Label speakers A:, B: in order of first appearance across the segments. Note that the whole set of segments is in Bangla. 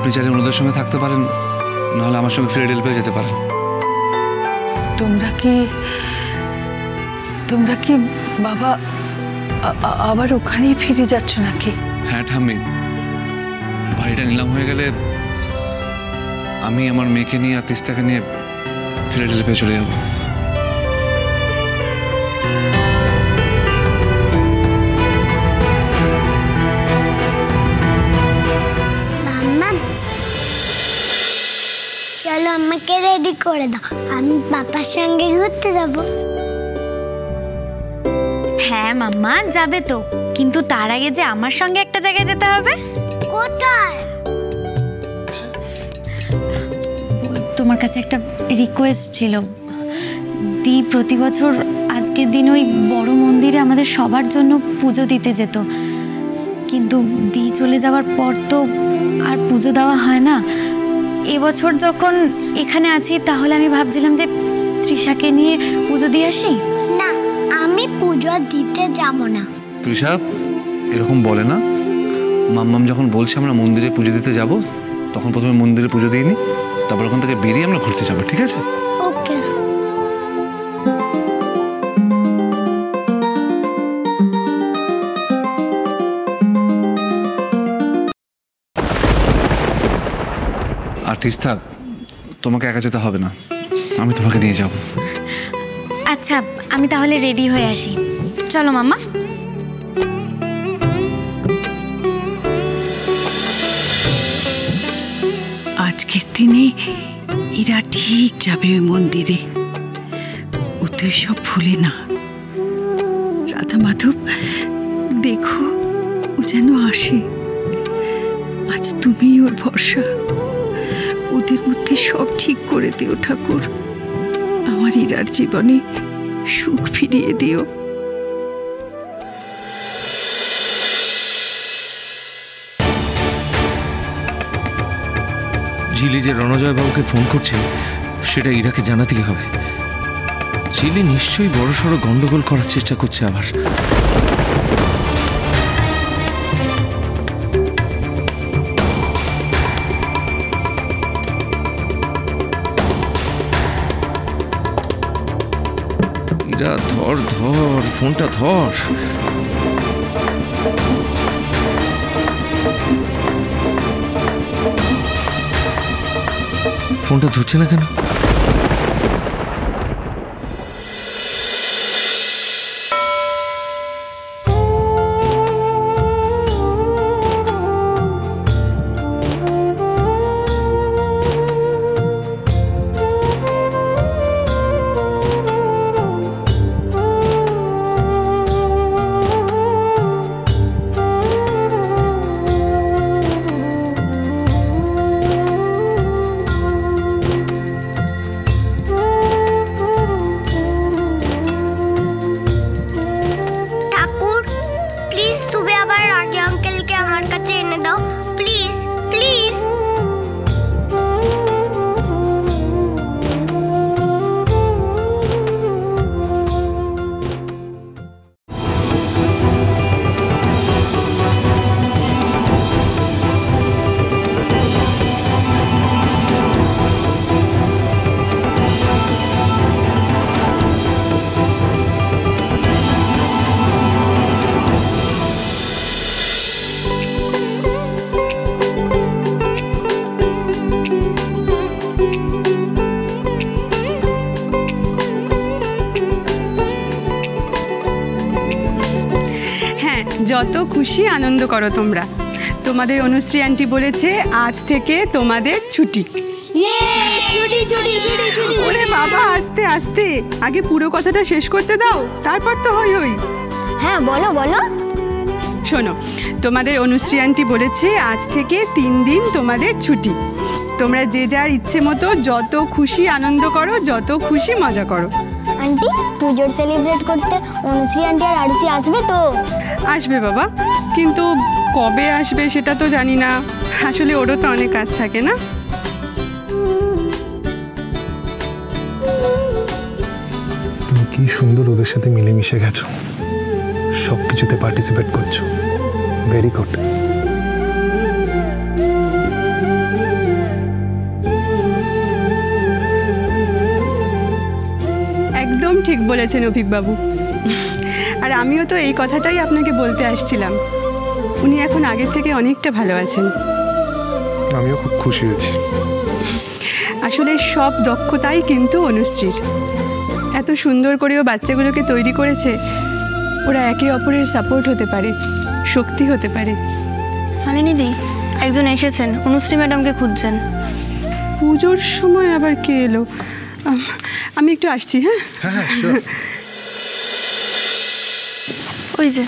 A: আপনি চাইলে ওনাদের সঙ্গে থাকতে পারেন, নাহলে আমার সঙ্গে ফিলাডেলফিয়া যেতে পারেন।
B: তোমরা কি বাবা আবার ওখানেই ফিরে যাচ্ছ নাকি?
A: হ্যাঁ ঠাম্মি, বাড়িটা নিলাম হয়ে গেলে আমি আমার মেয়েকে নিয়ে আর তিস্তাকে নিয়ে ফিলাডেলফিয়া চলে যাব।
C: চলো আমাকে রেডি করে দাও, আমি পাপার সঙ্গে ঘুরতে যাব।
D: হ্যাঁ মাম্মা যাবে তো, কিন্তু তার আগে যে আমার সঙ্গে একটা জায়গায় যেতে হবে।
C: কোথায়?
D: তোমার কাছে একটা রিকোয়েস্ট ছিল। দি প্রতি বছর আজকের দিন ওই বড় মন্দিরে আমাদের সবার জন্য পুজো দিতে যেত, কিন্তু দি চলে যাওয়ার পর তো আর পুজো দেওয়া হয় না। এবছর যখন এখানে আছি তাহলে আমি ভাবছিলাম যে তৃষাকে নিয়ে পুজো দিয়ে আসি।
C: না, আমি পুজো দিতে যাব না।
A: তৃষা এরকম বলে না। মাম্মাম যখন বলছে আমরা মন্দিরে পুজো দিতে যাব, তখন প্রথমে মন্দিরে পুজো দিয়ে নিই, তারপর ওখান থেকে বেরিয়ে আমরা ঘুরতে যাবো, ঠিক আছে?
C: ওকে।
A: আর তিস্তা, তোমাকে একা যেতে হবে না, আমি তোমাকে নিয়ে যাব।
D: আচ্ছা আমি তাহলে রেডি হয়ে আসি, চলো মাম্মা।
B: আজকের দিনে এরা ঠিক যাবে ওই মন্দিরে, ওতে সব ভুলে না। রাধা মাধব, দেখো ও যেন আসে। আজ তুমি ওর ভরসা, ওদের মধ্যে সব ঠিক করে দিও ঠাকুর। আমার ইরার জীবনে সুখ ফিরিয়ে দিও।
E: ঝিলি যে রণজয় বাবুকে ফোন করছে সেটা ইরাকে জানাতেই হবে। ঝিলি নিশ্চয়ই বড়সড় গন্ডগোল করার চেষ্টা করছে আবার। ইরা ধর ধর ফোনটা ধর। ফোনটা ধরছে না কেন?
F: যত খুশি আনন্দ করো তোমরা। তোমাদের অনুশ্রী আন্টি বলেছে আজ থেকে তোমাদের ছুটি। ওরে বাবা, আস্তে আস্তে, আগে পুরো কথাটা শেষ করতে দাও, তারপর তো হই হই।
C: হ্যাঁ বলো বলো।
F: শোনো, তোমাদের অনুশ্রী আন্টি বলেছে আজ থেকে 3 দিন তোমাদের ছুটি। তোমরা যে যার ইচ্ছে মতো যত খুশি আনন্দ করো, যত খুশি মজা করো।
C: আন্টি, পুজোর সেলিব্রেট করতে অনুশ্রী আন্টি আর আরুষি আসবে তো?
F: আসবে বাবা, কিন্তু কবে আসবে সেটা তো জানি না। আসলে ওরও তো অনেক কাজ থাকে না।
G: তুমি কি সুন্দর ওদের সাথে মিলেমিশে গেছো, সব কিছুতে পার্টিসিপেট করছো। Very good.
F: একদম ঠিক বলেছেন অভিকবাবু। আর আমিও তো এই কথাটাই আপনাকে বলতে আসছিলাম, উনি এখন আগের থেকে অনেকটা ভালো আছেন।
G: আমিও খুব খুশি হয়েছি।
F: আসলে সব দক্ষতাই কিন্তু অনুশ্রীর। এত সুন্দর করেও বাচ্চাগুলোকে তৈরি করেছে, ওরা একে অপরের সাপোর্ট হতে পারে, শক্তি হতে পারে।
H: মালিনীদি, একজন এসেছেন, অনুশ্রী ম্যাডামকে খুঁজছেন।
F: পুজোর সময় আবার কে এলো? আমি একটু আসছি। হ্যাঁ
G: হ্যাঁ শিওর।
H: ওই যে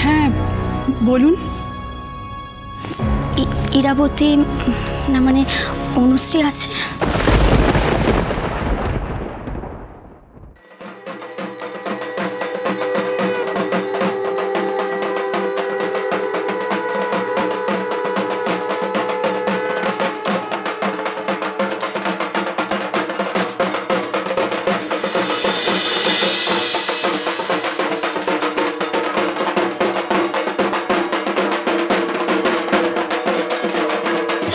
F: হ্যাঁ বলুন।
H: ইরাবতী না মানে অনুশ্রী আছে?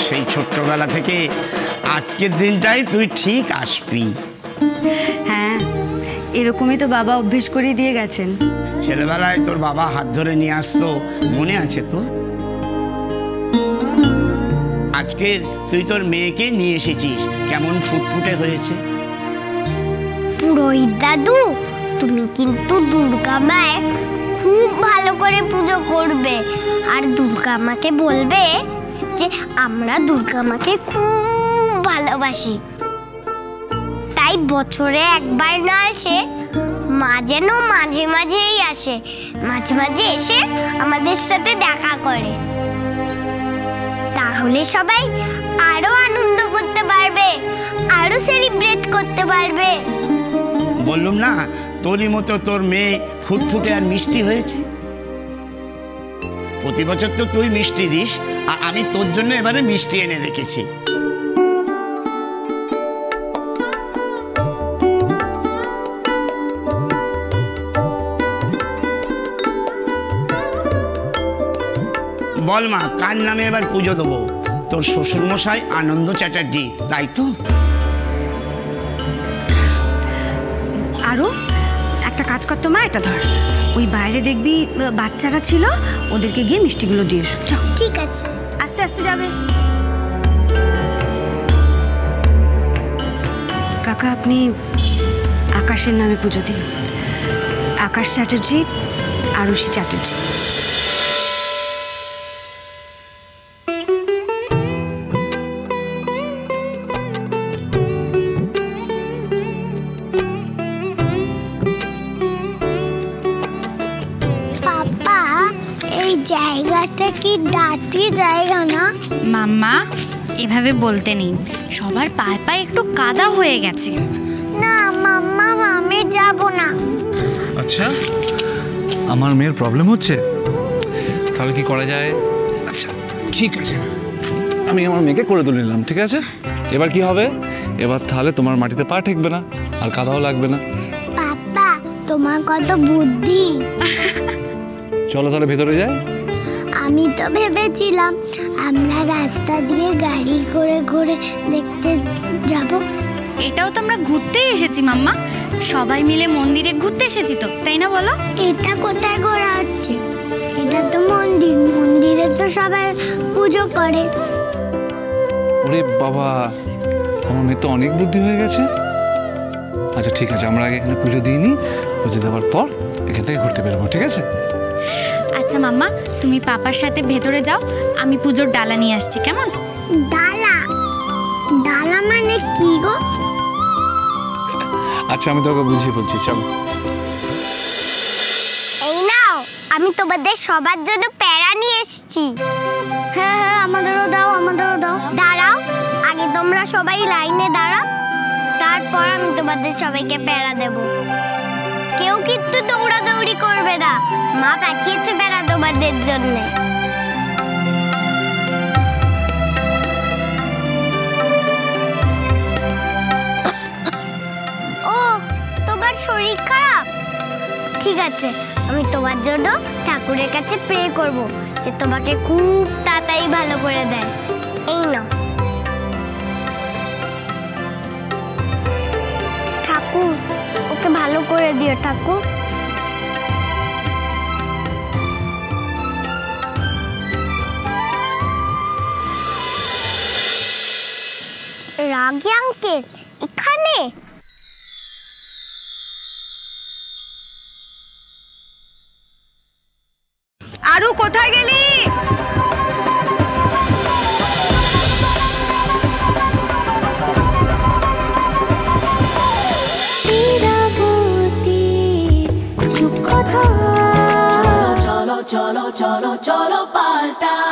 I: সেই ছোট্টবেলা থেকে আজকের দিনটাই তুই ঠিক আসবি।
D: হ্যাঁ, এরকমই তো বাবা অভ্যেস করে দিয়ে গেছেন।
I: ছেলেবেলায় তোর বাবা হাত ধরে নিয়ে আসতো, মনে আছে তো? আজকে তুই তোর মেয়েকে নিয়ে এসেছিস, কেমন ফুটফুটে হয়েছে।
C: পুরোহিত দাদু, তুমি কিন্তু দুর্গা মায়ের খুব ভালো করে পুজো করবে, আর দুর্গা মাকে বলবে যে আমরা দুর্গা মাকে খুব ভালোবাসি, তাই বছরে একবার না আসে, মা যেন মাঝে মাঝেই আসে, মাঝে মাঝে এসে আমাদের সাথে দেখা করে, তাহলে সবাই আরো আনন্দ করতে পারবে, আরো সেলিব্রেট করতে পারবে।
I: বললুম না তোরই মতো তোর মেয়ে ফুটফুটে আর মিষ্টি হয়েছে। প্রতি বছর তো তুই মিষ্টি দিস, আর আমি তোর জন্য এবারে মিষ্টি এনে রেখেছি। বল মা, কার নামে এবার পুজো দেবো? তোর শ্বশুরমশাই আনন্দ চ্যাটার্জি, তাই তো?
D: আরও একটা কাজ করতো মা, এটা ধর, ওই বাইরে দেখবি বাচ্চারা ছিল, ওদেরকে গিয়ে মিষ্টিগুলো দিয়ে এসো। যাও।
C: ঠিক আছে।
D: আস্তে আস্তে যাবে। কাকা, আপনি আকাশের নামে পুজো দিন। আকাশ চ্যাটার্জি, আরুষি চ্যাটার্জি।
C: পাপা, এই জায়গাটা কি ডাটি জায়গা না?
D: মাম্মা, এভাবে বলতে নেই, সবার পায়ে পায়ে একটু কাদা হয়ে গেছে।
C: না মাম্মা, আমি যাব না।
A: আচ্ছা, আমার মেয়ের প্রবলেম হচ্ছে, তাহলে কি করা যায়? আচ্ছা ঠিক আছে, আমি আমার মেয়েকে করে তুলে নিলাম, ঠিক আছে? এবার কি হবে? এবার তাহলে তোমার মাটিতে পা ঠেকবে না, আর কাদাও লাগবে না।
C: পাপা, তোমার কত বুদ্ধি।
A: চলো তাহলে ভেতরে যাই।
C: আমি তো ভেবেছিলাম আমরা রাস্তা দিয়ে গাড়ি করে করে দেখতে যাব।
D: এটাও তো আমরা ঘুরতেই এসেছি মাম্মা, সবাই মিলে মন্দিরে ঘুরতে এসেছি তো, তাই না বলো?
C: এটা কোথায় ঘোরা হচ্ছে? এটা তো মন্দির, মন্দিরে তো সবাই পুজো করে।
A: ওরে বাবা, আমার মেয়ে তো অনেক বুদ্ধি হয়ে গেছে। আচ্ছা ঠিক আছে, আমরা আগে এখানে পুজো দিই নি, পুজো দেওয়ার পর এখান থেকে ঘুরতে বেরোবো, ঠিক আছে?
D: আচ্ছা মাম্মা, তুমি পাপার সাথে ভেতরে যাও, আমি পুজোর ডালা নিয়ে আসছি, কেমন?
C: ডালা? ডালা মানে কি গো?
A: আচ্ছা আমি তোকে বুঝিয়ে বলছি, চলো।
C: এই নাও, আমি তোমাদের সবার জন্য প্যারা নিয়ে এসেছি। হ্যাঁ হ্যাঁ, আমাদেরও দাও, আমাদেরও দাও। দাঁড়াও, আগে তোমরা সবাই লাইনে দাঁড়াও, তারপর আমি তোমাদের সবাইকে প্যারা দেব। কেউ কিন্তু দৌড়াদৌড়ি করবে না, মা পাঠিয়েছে প্যারা তোমাদের জন্য। ও, তোমার শরীর খারাপ? ঠিক আছে, আমি তোমার জন্য ঠাকুরের কাছে প্রে করব যে তোমাকে খুব তাড়াতাড়ি ভালো করে দেয়। এই নাও। ঠাকুর। রাগী আঙ্কেল এখানে?
B: আরু কোথায় গেলি?
J: চলো চলো চলো চলো চলো পাল্টা